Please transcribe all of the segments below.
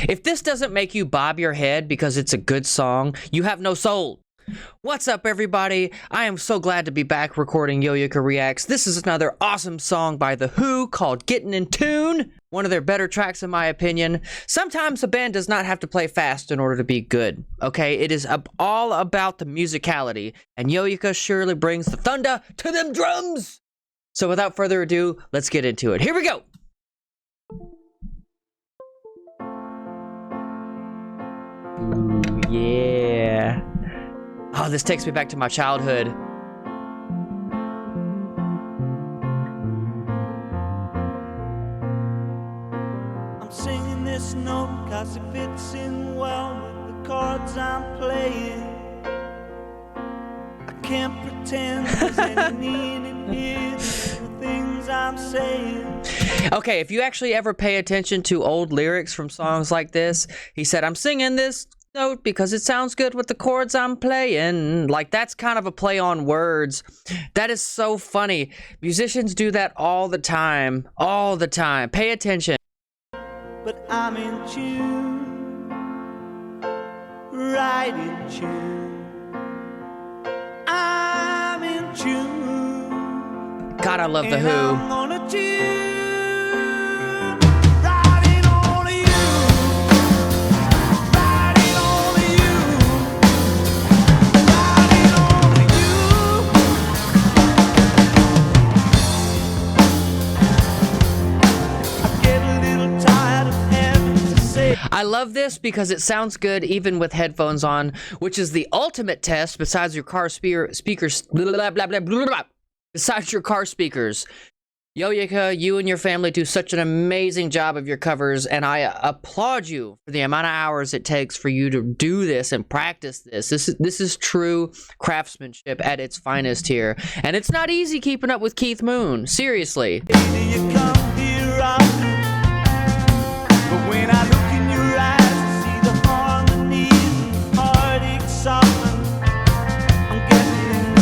If this doesn't make you bob your head because it's a good song, you have no soul. What's up, everybody? I am so glad to be back recording Yoyoka Reacts. This is another awesome song by The Who called Getting in Tune. One of their better tracks in my opinion. Sometimes a band does not have to play fast in order to be good, okay? It is all about the musicality, and Yoyoka surely brings the thunder to them drums! So without further ado, let's get into it. Here we go! Ooh, yeah. Oh, this takes me back to my childhood. I'm singing this note cause it fits in well with the chords I'm playing. I can't pretend there's any meaning here to the things I'm saying. Okay, if you actually ever pay attention to old lyrics from songs like this, he said, I'm singing this note because it sounds good with the chords I'm playing. Like, that's kind of a play on words. That is so funny. Musicians do that all the time. All the time. Pay attention. But I'm in tune, right in tune. I'm in tune. God, I love The And Who. I'm gonna tune. Riding on you. Riding on you. Riding on you. I get a little tired of having to say. I love this because it sounds good even with headphones on, which is the ultimate test besides your car speakers. Blah, blah, blah, blah, blah, blah. Besides your car speakers. Yoyoka, you and your family do such an amazing job of your covers, and I applaud you for the amount of hours it takes for you to do this and practice this. This is true craftsmanship at its finest here. And it's not easy keeping up with Keith Moon. Seriously. Baby, you come here often, but when I look in your eyes, I see the harmonies and heartache soften. I'm getting in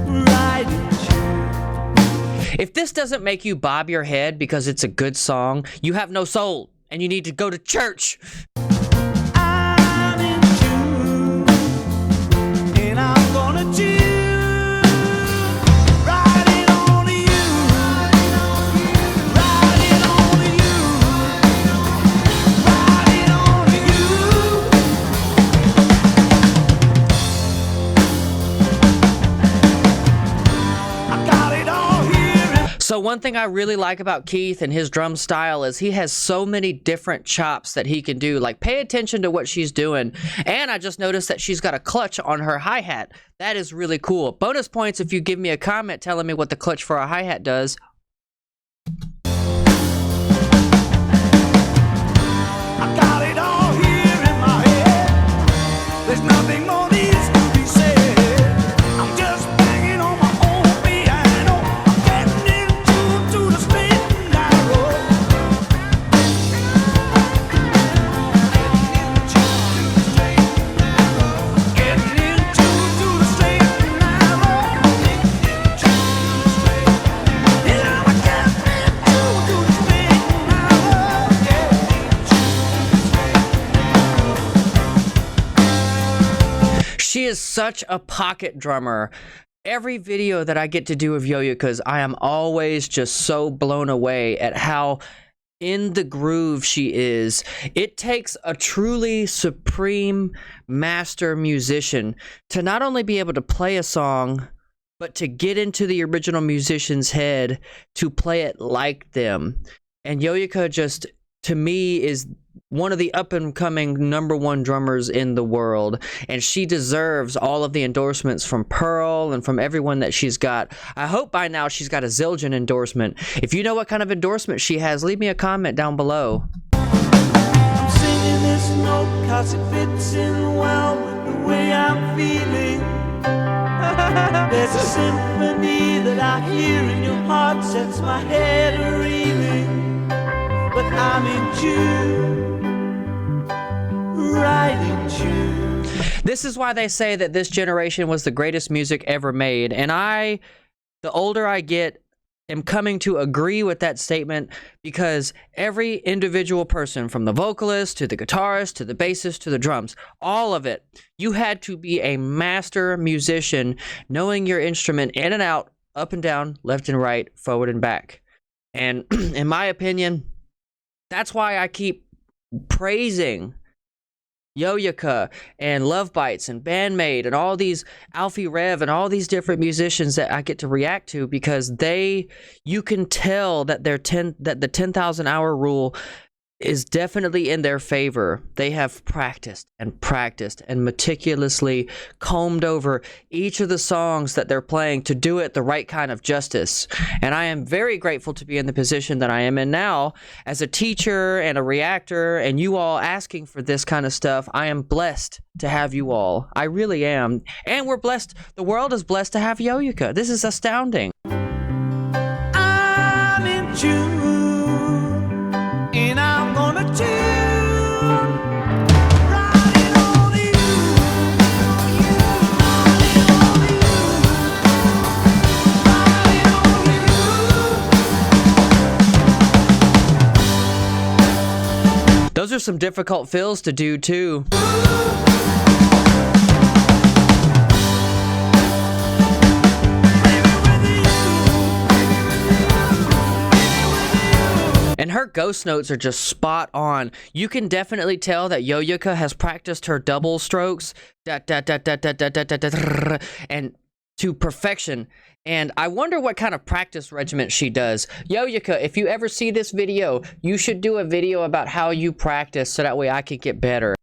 tune, right in tune. If this doesn't make you bob your head because it's a good song, you have no soul, and you need to go to church. I'm in tune, and I'm gonna tune. Riding on you, riding on you, riding on you. I got it all here. So one thing I really like about Keith and his drum style is he has so many different chops that he can do. Like, pay attention to what she's doing. And I just noticed that she's got a clutch on her hi-hat. That is really cool. Bonus points if you give me a comment telling me what the clutch for a hi-hat does. I got it all here in my head. There's nothing more needs to be said. I'm just banging on my own piano. I'm getting in tune to the straight and narrow. Getting in tune to the straight and narrow. Yeah, I'm getting in tune to the straight and narrow. She is such a pocket drummer. Every video that I get to do of Yoyoka's, I am always just so blown away at how in the groove she is. It takes a truly supreme master musician to not only be able to play a song, but to get into the original musician's head to play it like them. And Yoyoka just, to me, is one of the up-and-coming #1 drummers in the world, and she deserves all of the endorsements from Pearl and from everyone that she's got. I hope by now she's got a zillion endorsement. If you know what kind of endorsement she has, leave me a comment down below. I'm singing this note cause it fits in well with the way I'm feeling. There's a symphony that I hear in your heart, sets my head a-reeling. But I'm in tune, right in tune. This is why they say that this generation was the greatest music ever made, and the older I get, am coming to agree with that statement because every individual person, from the vocalist to the guitarist to the bassist to the drums, all of it, you had to be a master musician, knowing your instrument in and out, up and down, left and right, forward and back. And in my opinion, that's why I keep praising Yoyoka and Love Bites and Bandmate and all these Alfie Rev and all these different musicians that I get to react to, because you can tell that the 10,000 hour rule is definitely in their favor. They have practiced and meticulously combed over each of the songs that they're playing to do it the right kind of justice. And I am very grateful to be in the position that I am in now as a teacher and a reactor, and you all asking for this kind of stuff. I am blessed to have you all. I really am. And we're blessed. The world is blessed to have Yoyoka. This is astounding. I'm in June, and I'm gonna tune riding on you, riding on you. Those are some difficult fills to do too. And her ghost notes are just spot on. You can definitely tell that Yoyoka has practiced her double strokes and to perfection. And I wonder what kind of practice regimen she does. Yoyoka, if you ever see this video, you should do a video about how you practice so that way I can get better.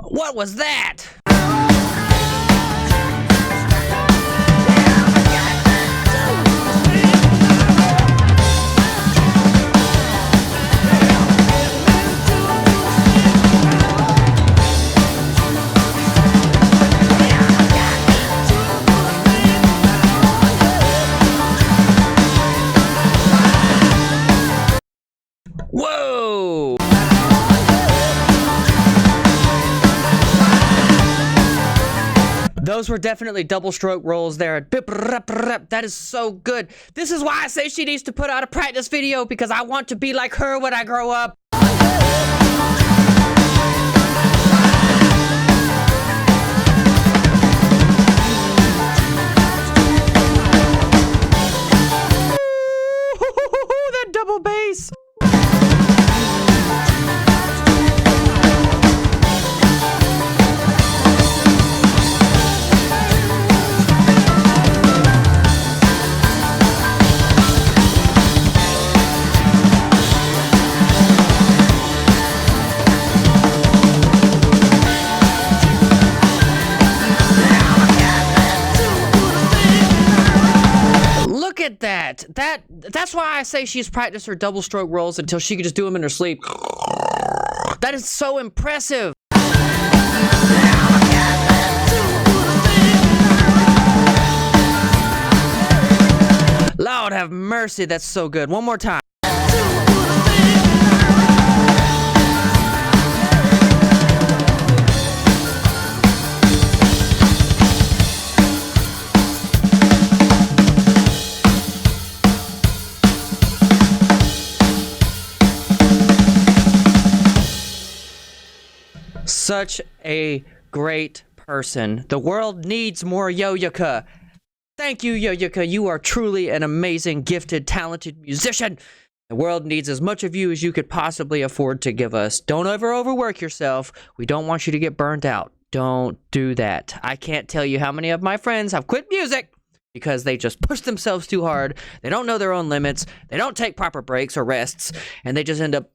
What was that? Whoa! Those were definitely double stroke rolls there. That is so good. This is why I say she needs to put out a practice video, because I want to be like her when I grow up. That double bass. Look at that. That's why I say she's practiced her double stroke rolls until she could just do them in her sleep. That is so impressive. Lord have mercy, that's so good. One more time. Such a great person. The world needs more Yoyoka. Thank you, Yoyoka. You are truly an amazing, gifted, talented musician. The world needs as much of you as you could possibly afford to give us. Don't ever overwork yourself. We don't want you to get burned out. don't do that. I can't tell you how many of my friends have quit music because they just push themselves too hard. They don't know their own limits. They don't take proper breaks or rests, and they just end up...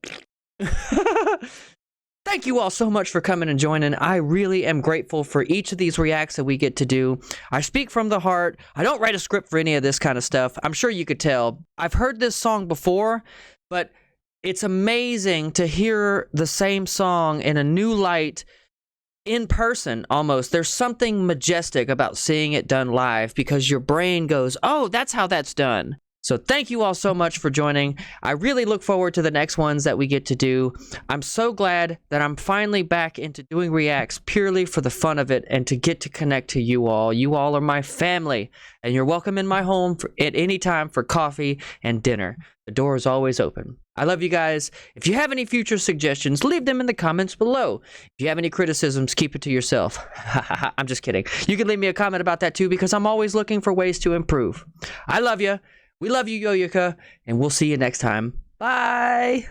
Thank you all so much for coming and joining. I really am grateful for each of these reacts that we get to do. I speak from the heart. I don't write a script for any of this kind of stuff. I'm sure you could tell. I've heard this song before, but it's amazing to hear the same song in a new light, in person almost. There's something majestic about seeing it done live because your brain goes, oh, that's how that's done. So thank you all so much for joining. I really look forward to the next ones that we get to do. I'm so glad that I'm finally back into doing reacts purely for the fun of it and to get to connect to you all. You all are my family, and you're welcome in my home at any time for coffee and dinner. The door is always open. I love you guys. If you have any future suggestions, leave them in the comments below. If you have any criticisms, keep it to yourself. I'm just kidding. You can leave me a comment about that too because I'm always looking for ways to improve. I love you. We love you, Yoyoka, and we'll see you next time. Bye!